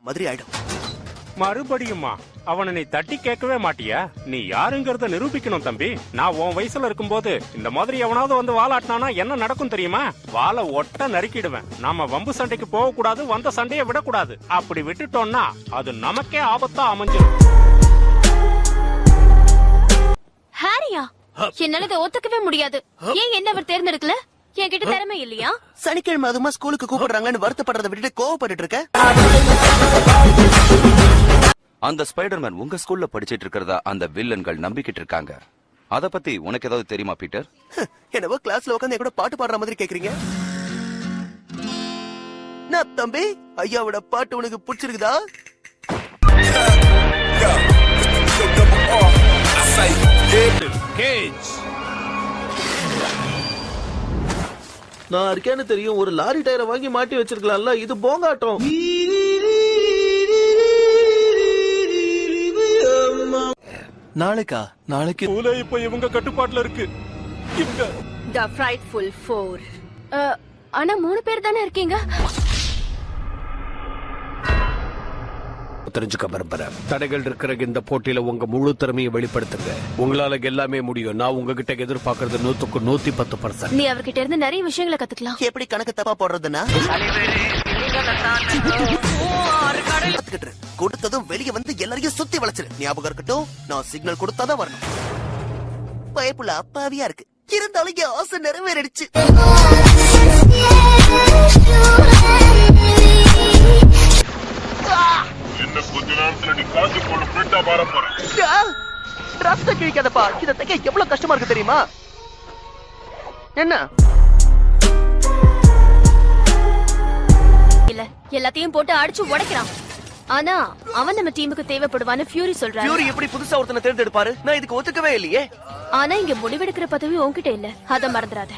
மாதிரி ஆயிடும். மறுபடியுமா? அவனை நீ தட்டி கேட்கவே மாட்டியா? நீ யாருங்கறத நிரூபிக்கணும் தம்பி. நான் உன் வயசுல இருக்கும்போது இந்த மாதிரி எவனாவது வந்து வாலாட்டினானா என்ன நடக்கும் தெரியுமா? வாளை ஒட்ட நறுக்கிடுவேன். நாம வம்பு சண்டைக்கு போக கூடாது, வந்த சண்டையை விடக்கூடாது. அப்படி விட்டுட்டோம்னா அது நமக்கே ஆபத்தா அமைஞ்சிடும். ஹாரியா, என்னால இதை ஒத்துக்கவே முடியாது. ஏன் என்ன அவர் தேர்ந்தெடுக்கல? என்கிட்ட திறமை இல்லையா? சனிக்கிழமை அதுமா ஸ்கூலுக்கு கூப்பிடுறாங்கன்னு வருத்தப்படுறத விட்டுட்டு கோவப்பட்டு இருக்க. அந்த ஸ்பைடர்மேன் உங்க ஸ்கூல்ல படிச்சிட்டு இருக்கிறதா அந்த வில்லன்கள் நம்பிக்கிட்டு இருக்காங்க. அத பத்தி உனக்கு ஏதாவது தெரியுமா பீட்டர்? என்னவோ கிளாஸ்ல உட்காந்து கூட பாட்டு பாடுற மாதிரி கேக்குறீங்க. நான் தம்பி, ஐயாவோட பாட்டு உனக்கு பிடிச்சிருக்குதா? நான் இருக்கேன்னு தெரியும், ஒரு லாரி டயரை வாங்கி மாட்டி வச்சிருக்கலாம்ல. இது போங்காட்டம். நாளைக்கு இப்ப இவங்க கட்டுப்பாட்டுல இருக்கு. The Frightful Four. ஆனா 3 பேர் தானே இருக்கீங்க. தெரிஞ்சுக்க விரும்புறேன். தடைகள் இருக்கிற இந்த போட்டியில உங்க முழு திறமையை வெளிப்படுத்துங்க. உங்களால எல்லாமே முடியும். நான் உங்ககிட்ட எதிர்பார்க்கறது 100க்கு 110%. நீ அவர்கிட்ட இருந்து நிறைய விஷயங்களை கத்துக்கலாம். எப்படி கணக்கு தப்பா போடுறதுன்னா கொடுத்ததும் வெளியே வந்து எல்லாரையும் சுத்தி வளைச்சிரு. ஞாபகம் இருக்கட்டும், நான் சிக்னல் கொடுத்தாதான் வரணும். பயப்புள்ள அப்பாவியா இருக்கு, இருந்தாலும் என் ஆசை நிறைவேறிடுச்சு. கிழிக்காதப்பா, இதை தைக்க எவ்வளவு கஷ்டமா இருக்கு தெரியுமா? என்ன இல்ல, எல்லாத்தையும் போட்டு அடிச்சு உடைக்கிறான். ஆனா அவன் நம்ம டீமுக்கு தேவைப்படுவான்னு ஃபியூரி சொல்றாரு. ஃபியூரி எப்படி புதுசா ஒருத்தனை தேர்ந்தெடுப்பாரு? நான் இதுக்கு ஒத்துக்கவே இல்லையே. ஆனா இங்க முடிவெடுக்கிற பதவி உன்கிட்ட இல்ல, அத மறந்துடாத.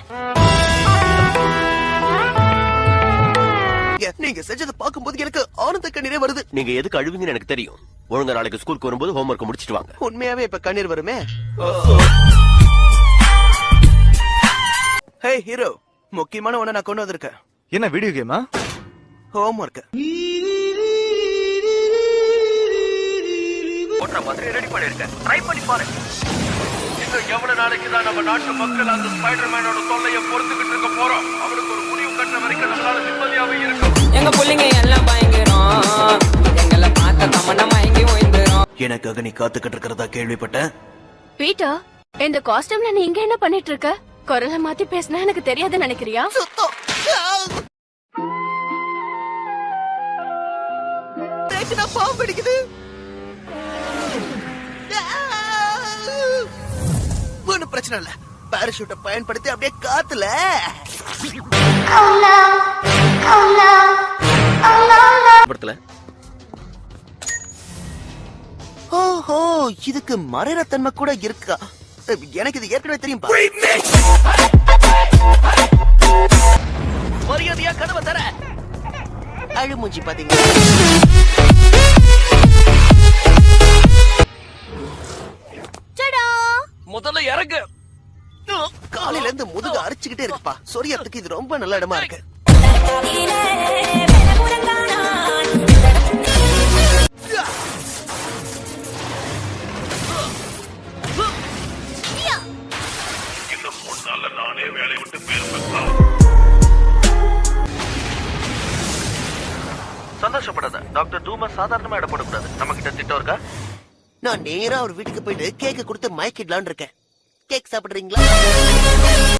நீங்க செஞ்சதை பாக்கும்போது எனக்கு ஆனந்த கண்ணீரே வருது. நீங்க எதுக்கு அழுவீங்கன்னு எனக்கு தெரியும். ஒழுங்கா நாளைக்கு ஸ்கூலுக்கு வரும்போது ஹோம்வொர்க் முடிச்சிட்டு வாங்க. உண்மையாவே இப்ப கண்ணீர் வருமே. ஹே ஹீரோ, முக்கியமான ஒண்ணு நான் கொண்டு வந்திருக்கேன். என்ன வீடியோ கேமா? ஹோம்வொர்க். போட்ற மாதிரி ரெடி பண்ணிருக்கேன். ட்ரை பண்ணி பாருங்க. இன்னும் எவ்வளவு நாளைக்கு தான் நம்ம நாட்டு மக்கள் அந்த ஸ்பைடர்மேனோட தொல்லையை பொறுத்துக்கிட்டு இருக்க போறோம்? அவனுக்கு ஒரு முடிவு கட்டுற வரைக்கும் நம்மளால நிம்மதியாவே இருக்கும். எங்க பிள்ளைங்க எல்லாம் பயங்கரம், எங்களை பார்த்த தமன்னா மயங்கி ஓய்ந்துரும். எனக்காக நீ காத்துக்கிட்டு இருக்கிறதா கேள்விப்பட்டேன். பீட்டர், இந்த காஸ்டியூம்ல நீ இங்க என்ன பண்ணிட்டு இருக்க? குரலை மாத்தி பேசினா எனக்கு தெரியாதுன்னு நினைக்கிறியா? பாம்பு பிடிக்குது. ஒன்னும் பிரச்சனை இல்ல, பாராசூட்டை பயன்படுத்தி அப்படியே காத்துல. ஓஹோ, இதுக்கு மறைரத்தன்மை கூட இருக்கா? எனக்கு இது ஏற்கனவே தெரியும். மரியாதையா கதவை தர. அழுமூஞ்சி பாத்தீங்க. முதல்ல இறங்கு. காலையில இருந்து முதுகு அரிச்சுக்கிட்டே இருக்குப்பா. சொரியறதுக்கு இது ரொம்ப நல்ல இடமா இருக்கு. நானே வேலையை விட்டு போயிருப்பேன். சந்தோஷப்படாத. டாக்டர் டூமர் சாதாரணமா இடப்படக்கூடாது. நம்ம கிட்ட திட்டம் இருக்கா? நான் நேரா அவர் வீட்டுக்கு போயிட்டு கேக்க கொடுத்து மயக்கிடலான்னு இருக்கேன். கேக் சாப்பிடுறீங்களா?